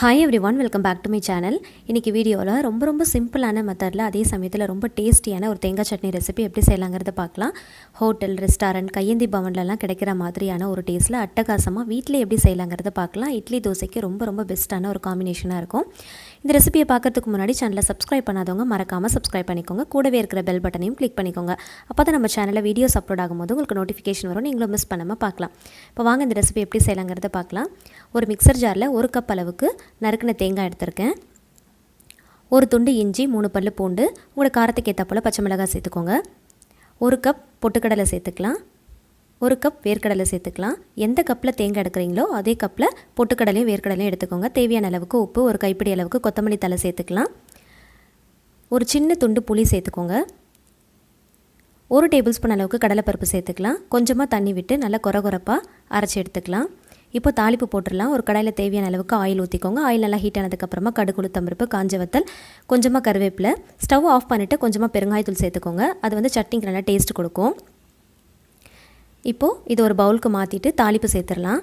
Hi everyone, welcome back to my channel. இன்னைக்கு வீடியோல ரொம்ப சிம்பிளான மெத்தட்ல அதே சமயத்துல ரொம்ப டேஸ்டியான ஒரு தேங்காய் சட்னி ரெசிபி எப்படி செய்யலாம்ங்கறத பார்க்கலாம். ஹோட்டல், ரெஸ்டாரன்ட், கையேந்தி பவன்ல எல்லாம் கிடைக்கிற மாதிரியான ஒரு டேஸ்ட்ல அட்டகாசமா வீட்லயே எப்படி செய்யலாம்ங்கறத பார்க்கலாம். இட்லி தோசைக்கு ரொம்ப பெஸ்டான ஒரு காம்பினேஷனா இருக்கும். இந்த ரெசிபியை பார்க்கிறதுக்கு முன்னாடி சேனலை சப்ஸ்கிரைப் பண்ணாதவங்க மறக்காம சப்ஸ்கிரைப் பண்ணிக்கோங்க. கூடவே இருக்கிற பெல் பட்டனையும் கிளிக் பண்ணிக்கோங்க. அப்பதான் நம்ம சேனல்ல வீடியோஸ் அப்லோட் ஆகும்போது உங்களுக்கு நோட்டிஃபிகேஷன் வரும். நீங்களும் மிஸ் பண்ணாம பார்க்கலாம். இப்போ வாங்க இந்த ரெசிபி எப்படி செய்யலாம்ங்கறத பார்க்கலாம். ஒரு மிக்சர் ஜார்ல 1 கப் அளவுக்கு நறுக்கின தேங்காய் எடுத்துர்க்கேன். ஒரு துண்டு இஞ்சி, 3 பல்லு பூண்டு, உங்களோட காரத்துக்கு ஏத்தாப்புல பச்சை மிளகாய் சேர்த்துக்கோங்க. 1 கப் பொட்டுக்கடலை சேர்த்துக்கலாம். 1 கப் வேர்க்கடலை சேர்த்துக்கலாம். எந்த கப்பில் தேங்காய் எடுக்கிறீங்களோ அதே கப்பில் பொட்டுக்கடலையும் வேர்க்கடலையும் எடுத்துக்கோங்க. தேவையான அளவுக்கு உப்பு, ஒரு கைப்பிடி அளவுக்கு கொத்தமல்லி தழை சேர்த்துக்கலாம். ஒரு சின்ன துண்டு புளி சேர்த்துக்கோங்க. 1 டேபிள் ஸ்பூன் அளவுக்கு கடலைப்பருப்பு சேர்த்துக்கலாம். கொஞ்சமாக தண்ணி விட்டு நல்லா கொரகொரப்பாக அரைச்சி எடுத்துக்கலாம். இப்போ தாளிப்பு போட்டுடலாம். ஒரு கடாயில் தேவையான அளவுக்கு ஆயில் ஊற்றிக்கோங்க. ஆயில் நல்லா ஹீட் ஆனதுக்கப்புறமா கடுகு, உளுத்தம் பருப்பு, காஞ்ச வத்தல், கொஞ்சமாக கருவேப்பிலை, ஸ்டவ் ஆஃப் பண்ணிவிட்டு கொஞ்சமாக பெருங்காயத்தூள் சேர்த்துக்கோங்க. அது வந்து சட்னிக்கு நல்லா டேஸ்ட் கொடுக்கும். இப்போது இது ஒரு பவுலுக்கு மாற்றிட்டு தாளிப்பு சேர்த்துடலாம்.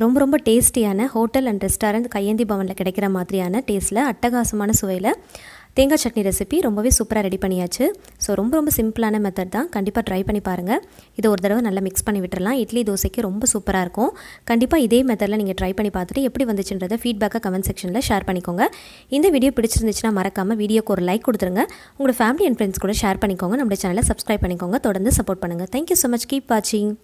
ரொம்ப டேஸ்டியான ஹோட்டல் அண்ட் ரெஸ்டாரண்ட், கையேந்தி பவனில் கிடைக்கிற மாதிரியான டேஸ்ட்டில் அட்டகாசமான சுவையில் தேங்காய் சட்னி ரெசிபி ரொம்பவே சூப்பராக ரெடி பண்ணியாச்சு. ஸோ ரொம்ப சிம்பிளான மெத்தட் தான். கண்டிப்பாக ட்ரை பண்ணி பாருங்கள். இதை ஒரு தடவை நல்லா மிக்ஸ் பண்ணி விட்டுறலாம். இட்லி தோசைக்கு ரொம்ப சூப்பராக இருக்கும். கண்டிப்பாக இதே மெத்தடில் நீங்கள் ட்ரை பண்ணி பார்த்துட்டு எப்படி வந்துச்சுன்றதை ஃபீட்பேக்காக கமெண்ட் செக்ஷனில் ஷேர் பண்ணிக்கோங்க. இந்த வீடியோ பிடிச்சிருந்துச்சுன்னா மறக்காமல் வீடியோக்கு ஒரு லைக் கொடுத்துருங்க. உங்களோட ஃபேமிலி அண்ட் ஃப்ரெண்ட்ஸ் கூட ஷேர் பண்ணிக்கோங்க. நம்மளோட சேனலை சப்ஸ்கிரைப் பண்ணிக்கோங்க. தொடர்ந்து சப்போர்ட் பண்ணுங்கள். Thank you so much. கீப் வாட்சிங்.